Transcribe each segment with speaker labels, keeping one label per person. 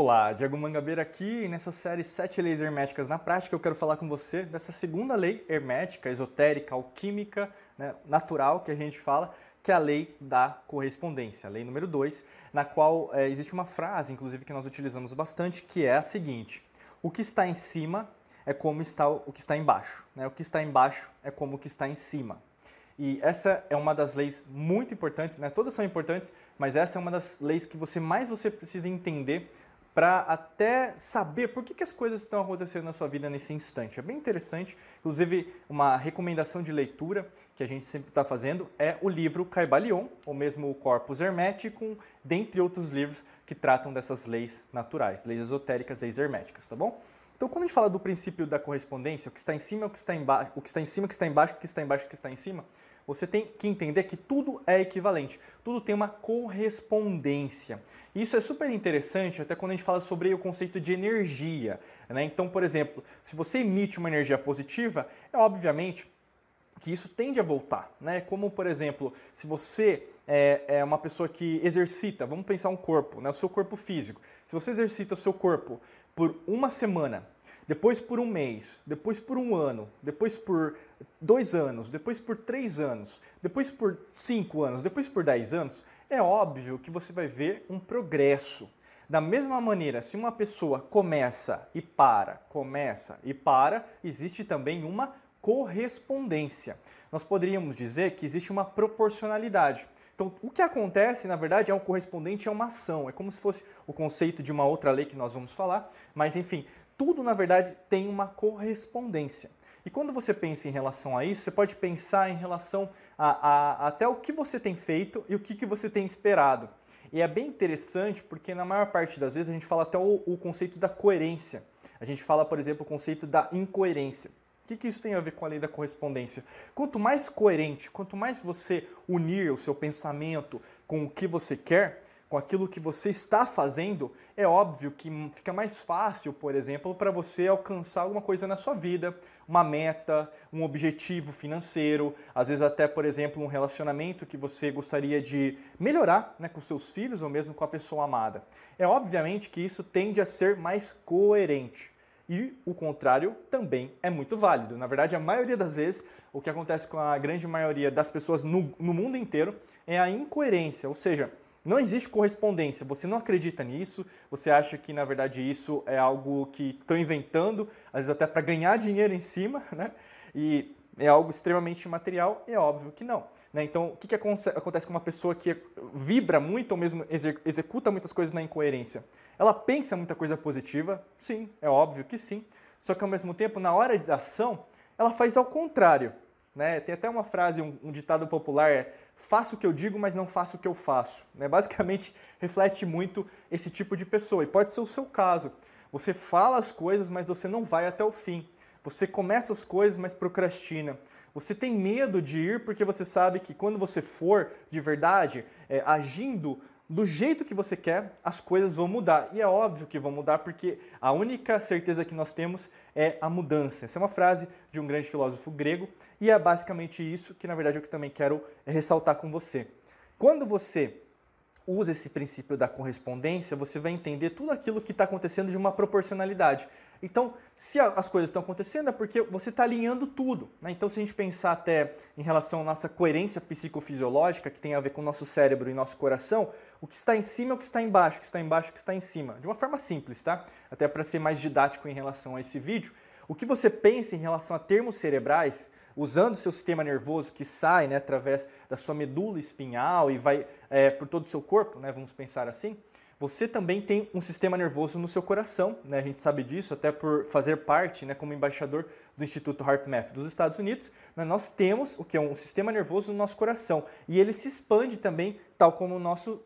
Speaker 1: Olá, Diego Mangabeira aqui, e nessa série 7 leis herméticas na prática eu quero falar com você dessa segunda lei hermética, esotérica, alquímica, né, natural que a gente fala, que é a lei da correspondência, a lei número 2, na qual existe uma frase, inclusive, que nós utilizamos bastante, que é a seguinte: o que está em cima é como está o que está embaixo, né? O que está embaixo é como o que está em cima. E essa é uma das leis muito importantes, né? Todas são importantes, mas essa é uma das leis que você precisa entender para até saber por que as coisas estão acontecendo na sua vida nesse instante. É bem interessante, inclusive uma recomendação de leitura que a gente sempre está fazendo é o livro Kybalion, ou mesmo o Corpus Hermeticum, dentre outros livros que tratam dessas leis naturais, leis esotéricas, leis herméticas, tá bom? Então, quando a gente fala do princípio da correspondência, o que está em cima, o que está embaixo, o que está em cima, o que está embaixo, o que está embaixo, o que está em cima, você tem que entender que tudo é equivalente, tudo tem uma correspondência. E isso é super interessante até quando a gente fala sobre o conceito de energia, né? Então, por exemplo, se você emite uma energia positiva, obviamente que isso tende a voltar, né? Como, por exemplo, se você é uma pessoa que exercita, vamos pensar um corpo, né? O seu corpo físico. Se você exercita o seu corpo por uma semana, depois por um mês, depois por um ano, depois por 2 anos, depois por 3 anos, depois por 5 anos, depois por 10 anos, é óbvio que você vai ver um progresso. Da mesma maneira, se uma pessoa começa e para, existe também uma correspondência. Nós poderíamos dizer que existe uma proporcionalidade. Então, o que acontece, na verdade, é um correspondente a uma ação. É como se fosse o conceito de uma outra lei que nós vamos falar, mas enfim, tudo, na verdade, tem uma correspondência. E quando você pensa em relação a isso, você pode pensar em relação a até o que você tem feito e o que você tem esperado. E é bem interessante porque na maior parte das vezes a gente fala até o conceito da coerência. A gente fala, por exemplo, o conceito da incoerência. O que isso tem a ver com a lei da correspondência? Quanto mais coerente, quanto mais você unir o seu pensamento com o que você quer, com aquilo que você está fazendo, é óbvio que fica mais fácil, por exemplo, para você alcançar alguma coisa na sua vida, uma meta, um objetivo financeiro, às vezes até, por exemplo, um relacionamento que você gostaria de melhorar, né, com seus filhos ou mesmo com a pessoa amada. É obviamente que isso tende a ser mais coerente. E o contrário também é muito válido. Na verdade, a maioria das vezes, o que acontece com a grande maioria das pessoas no mundo inteiro é a incoerência, ou seja, não existe correspondência, você não acredita nisso, você acha que na verdade isso é algo que estão inventando, às vezes até para ganhar dinheiro em cima, né? E é algo extremamente material, é óbvio que não. Né? Então, o que acontece com uma pessoa que vibra muito ou mesmo executa muitas coisas na incoerência? Ela pensa muita coisa positiva, sim, é óbvio que sim, só que ao mesmo tempo, na hora da ação, ela faz ao contrário. Né? Tem até uma frase, um ditado popular, faço o que eu digo, mas não faço o que eu faço. Né? Basicamente, reflete muito esse tipo de pessoa, e pode ser o seu caso. Você fala as coisas, mas você não vai até o fim. Você começa as coisas, mas procrastina. Você tem medo de ir porque você sabe que quando você for de verdade, agindo do jeito que você quer, as coisas vão mudar. E é óbvio que vão mudar porque a única certeza que nós temos é a mudança. Essa é uma frase de um grande filósofo grego e é basicamente isso que, na verdade, eu também quero ressaltar com você. Quando você usa esse princípio da correspondência, você vai entender tudo aquilo que está acontecendo de uma proporcionalidade. Então, se as coisas estão acontecendo é porque você está alinhando tudo. Né? Então, se a gente pensar até em relação à nossa coerência psicofisiológica, que tem a ver com o nosso cérebro e nosso coração, o que está em cima é o que está embaixo, o que está embaixo é o que está em cima. De uma forma simples, tá? Até para ser mais didático em relação a esse vídeo, o que você pensa em relação a termos cerebrais, usando o seu sistema nervoso que sai, né, através da sua medula espinhal e vai por todo o seu corpo, né, vamos pensar assim, você também tem um sistema nervoso no seu coração, né? A gente sabe disso até por fazer parte, né, como embaixador do Instituto HeartMath dos Estados Unidos, né, nós temos o que é um sistema nervoso no nosso coração e ele se expande também, tal como o nosso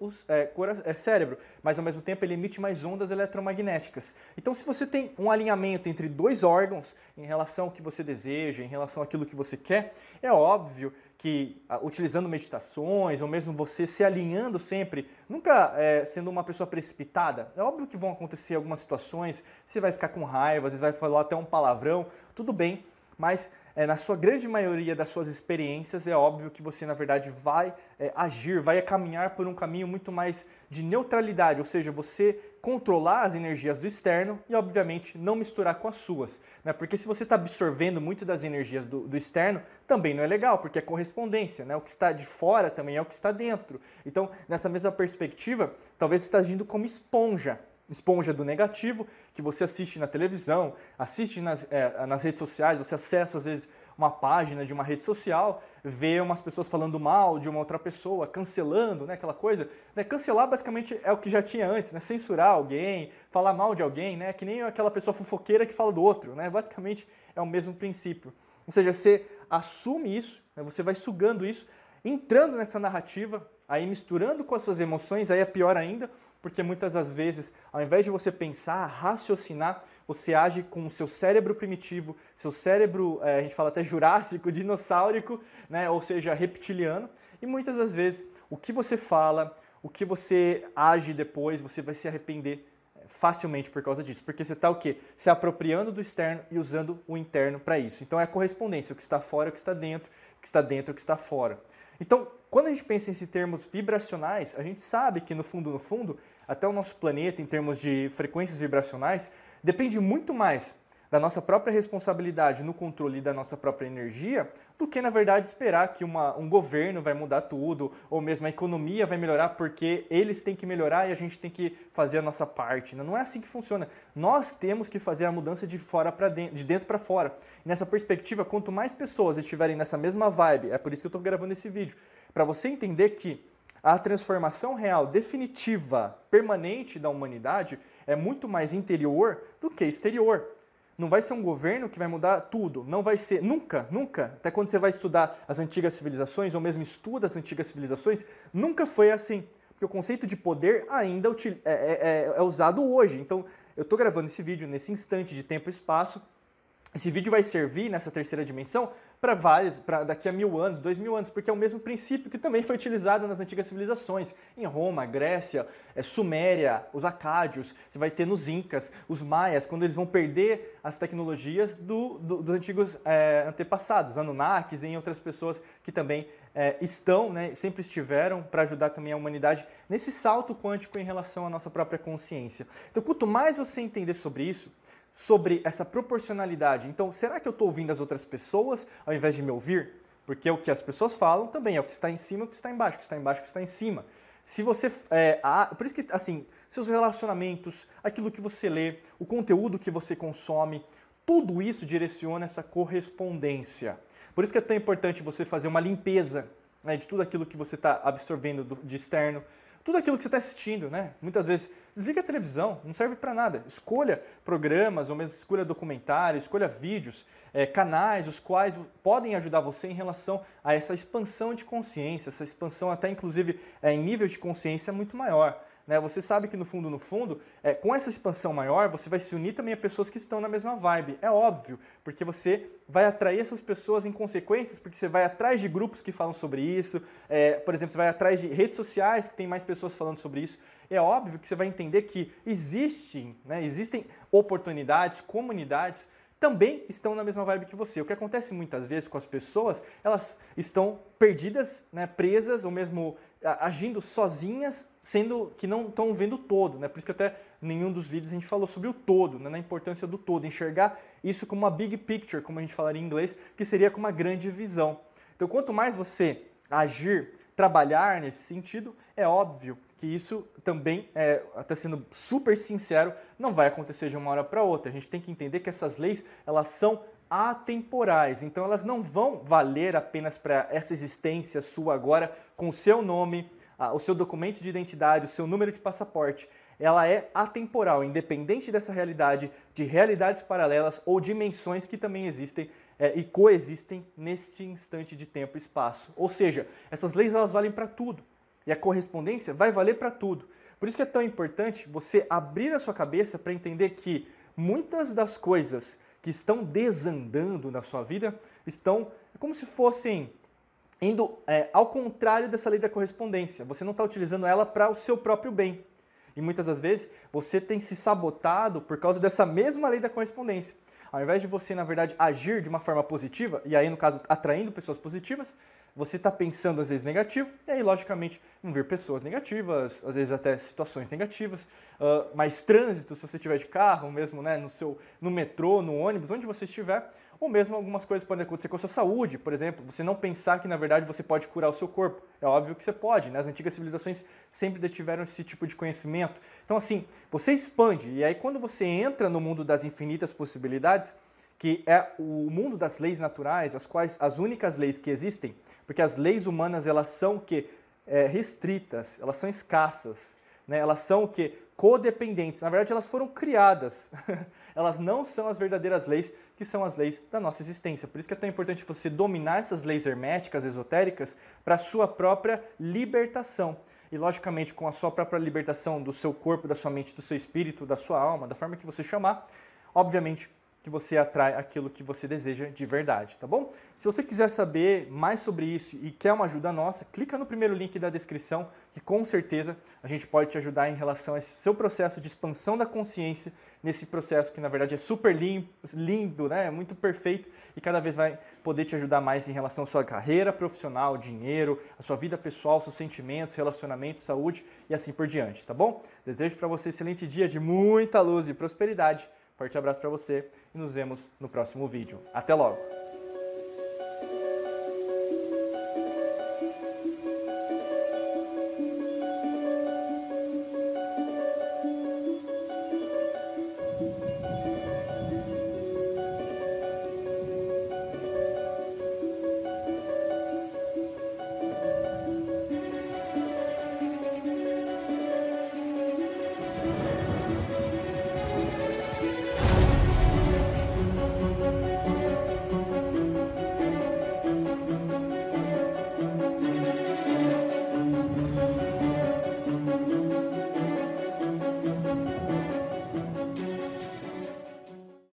Speaker 1: cérebro, mas ao mesmo tempo ele emite mais ondas eletromagnéticas. Então, se você tem um alinhamento entre dois órgãos em relação ao que você deseja, em relação àquilo que você quer, é óbvio que utilizando meditações ou mesmo você se alinhando sempre, nunca sendo uma pessoa precipitada, é óbvio que vão acontecer algumas situações, você vai ficar com raiva, às vezes vai falar até um palavrão, tudo bem, mas na sua grande maioria das suas experiências, é óbvio que você, na verdade, vai agir, vai caminhar por um caminho muito mais de neutralidade, ou seja, você controlar as energias do externo e, obviamente, não misturar com as suas. Né? Porque se você está absorvendo muito das energias do externo, também não é legal, porque é correspondência. Né? O que está de fora também é o que está dentro. Então, nessa mesma perspectiva, talvez você está agindo como esponja. Esponja do negativo, que você assiste na televisão, assiste nas redes sociais, você acessa às vezes uma página de uma rede social, vê umas pessoas falando mal de uma outra pessoa, cancelando, né, aquela coisa. Né, cancelar basicamente é o que já tinha antes, né, censurar alguém, falar mal de alguém, né, que nem aquela pessoa fofoqueira que fala do outro. Né, basicamente é o mesmo princípio. Ou seja, você assume isso, né, você vai sugando isso, entrando nessa narrativa, aí misturando com as suas emoções, aí é pior ainda, porque muitas das vezes, ao invés de você pensar, raciocinar, você age com o seu cérebro primitivo, seu cérebro, a gente fala até jurássico, dinossáurico, né? Ou seja, reptiliano, e muitas das vezes o que você fala, o que você age depois, você vai se arrepender facilmente por causa disso, porque você está o quê? Se apropriando do externo e usando o interno para isso. Então é a correspondência, o que está fora, o que está dentro, o que está dentro, o que está fora. Então, quando a gente pensa em termos vibracionais, a gente sabe que no fundo, até o nosso planeta, em termos de frequências vibracionais, depende muito mais da nossa própria responsabilidade no controle da nossa própria energia do que, na verdade, esperar que um governo vai mudar tudo ou mesmo a economia vai melhorar porque eles têm que melhorar e a gente tem que fazer a nossa parte. Não é assim que funciona. Nós temos que fazer a mudança de fora para dentro, de dentro para fora. E nessa perspectiva, quanto mais pessoas estiverem nessa mesma vibe, é por isso que eu estou gravando esse vídeo, para você entender que a transformação real, definitiva, permanente da humanidade é muito mais interior do que exterior. Não vai ser um governo que vai mudar tudo. Não vai ser, nunca, até quando você vai estudar as antigas civilizações, ou mesmo estuda as antigas civilizações, nunca foi assim. Porque o conceito de poder ainda é usado hoje. Então, eu estou gravando esse vídeo nesse instante de tempo e espaço. Esse vídeo vai servir nessa terceira dimensão para daqui a 1000 anos, 2000 anos, porque é o mesmo princípio que também foi utilizado nas antigas civilizações. Em Roma, Grécia, Suméria, os acádios, você vai ter nos incas, os maias, quando eles vão perder as tecnologias dos antigos antepassados, Anunnakis e outras pessoas que também estão, né, sempre estiveram para ajudar também a humanidade nesse salto quântico em relação à nossa própria consciência. Então, quanto mais você entender sobre isso, sobre essa proporcionalidade. Então, será que eu estou ouvindo as outras pessoas ao invés de me ouvir? Porque o que as pessoas falam também é o que está em cima, o que está embaixo, o que está embaixo, o que está em cima. Se você, por isso que, assim, seus relacionamentos, aquilo que você lê, o conteúdo que você consome, tudo isso direciona essa correspondência. Por isso que é tão importante você fazer uma limpeza, né, de tudo aquilo que você está absorvendo de externo, tudo aquilo que você está assistindo, né? Muitas vezes, desliga a televisão, não serve para nada. Escolha programas, ou mesmo escolha documentários, escolha vídeos, canais, os quais podem ajudar você em relação a essa expansão de consciência, essa expansão até, inclusive, em nível de consciência muito maior. Né? Você sabe que, no fundo, com essa expansão maior, você vai se unir também a pessoas que estão na mesma vibe. É óbvio, porque você vai atrair essas pessoas em consequências, porque você vai atrás de grupos que falam sobre isso, por exemplo, você vai atrás de redes sociais que tem mais pessoas falando sobre isso. É óbvio que você vai entender que existem oportunidades, comunidades também estão na mesma vibe que você. O que acontece muitas vezes com as pessoas, elas estão perdidas, né, presas ou mesmo agindo sozinhas, sendo que não estão vendo o todo. Né? Por isso que até em nenhum dos vídeos a gente falou sobre o todo, né, na importância do todo, enxergar isso como uma big picture, como a gente falaria em inglês, que seria como uma grande visão. Então, quanto mais você agir, trabalhar nesse sentido, é óbvio que isso também, até sendo super sincero, não vai acontecer de uma hora para outra. A gente tem que entender que essas leis, elas são atemporais, então elas não vão valer apenas para essa existência sua agora, com o seu nome, o seu documento de identidade, o seu número de passaporte. Ela é atemporal, independente dessa realidade, de realidades paralelas ou dimensões que também existem e coexistem neste instante de tempo e espaço. Ou seja, essas leis elas valem para tudo. E a correspondência vai valer para tudo. Por isso que é tão importante você abrir a sua cabeça para entender que muitas das coisas que estão desandando na sua vida estão como se fossem indo ao contrário dessa lei da correspondência. Você não está utilizando ela para o seu próprio bem. E muitas das vezes você tem se sabotado por causa dessa mesma lei da correspondência. Ao invés de você, na verdade, agir de uma forma positiva, e aí, no caso, atraindo pessoas positivas, você está pensando às vezes negativo, e aí, logicamente, vão vir pessoas negativas, às vezes até situações negativas, mais trânsito, se você estiver de carro, mesmo né, no metrô, no ônibus, onde você estiver, ou mesmo algumas coisas podem acontecer com a sua saúde, por exemplo, você não pensar que na verdade você pode curar o seu corpo. É óbvio que você pode, né? As antigas civilizações sempre detiveram esse tipo de conhecimento. Então assim, você expande, e aí quando você entra no mundo das infinitas possibilidades, que é o mundo das leis naturais, as únicas leis que existem, porque as leis humanas elas são restritas, elas são escassas, né? Elas são codependentes. Na verdade, elas foram criadas. Elas não são as verdadeiras leis, que são as leis da nossa existência. Por isso que é tão importante você dominar essas leis herméticas, esotéricas, para a sua própria libertação. E, logicamente, com a sua própria libertação do seu corpo, da sua mente, do seu espírito, da sua alma, da forma que você chamar, obviamente, que você atrai aquilo que você deseja de verdade, tá bom? Se você quiser saber mais sobre isso e quer uma ajuda nossa, clica no primeiro link da descrição, que com certeza a gente pode te ajudar em relação a esse seu processo de expansão da consciência, nesse processo que na verdade é super lindo, né? É muito perfeito e cada vez vai poder te ajudar mais em relação à sua carreira profissional, dinheiro, a sua vida pessoal, seus sentimentos, relacionamentos, saúde e assim por diante, tá bom? Desejo para você um excelente dia de muita luz e prosperidade. Forte abraço para você e nos vemos no próximo vídeo. Até logo!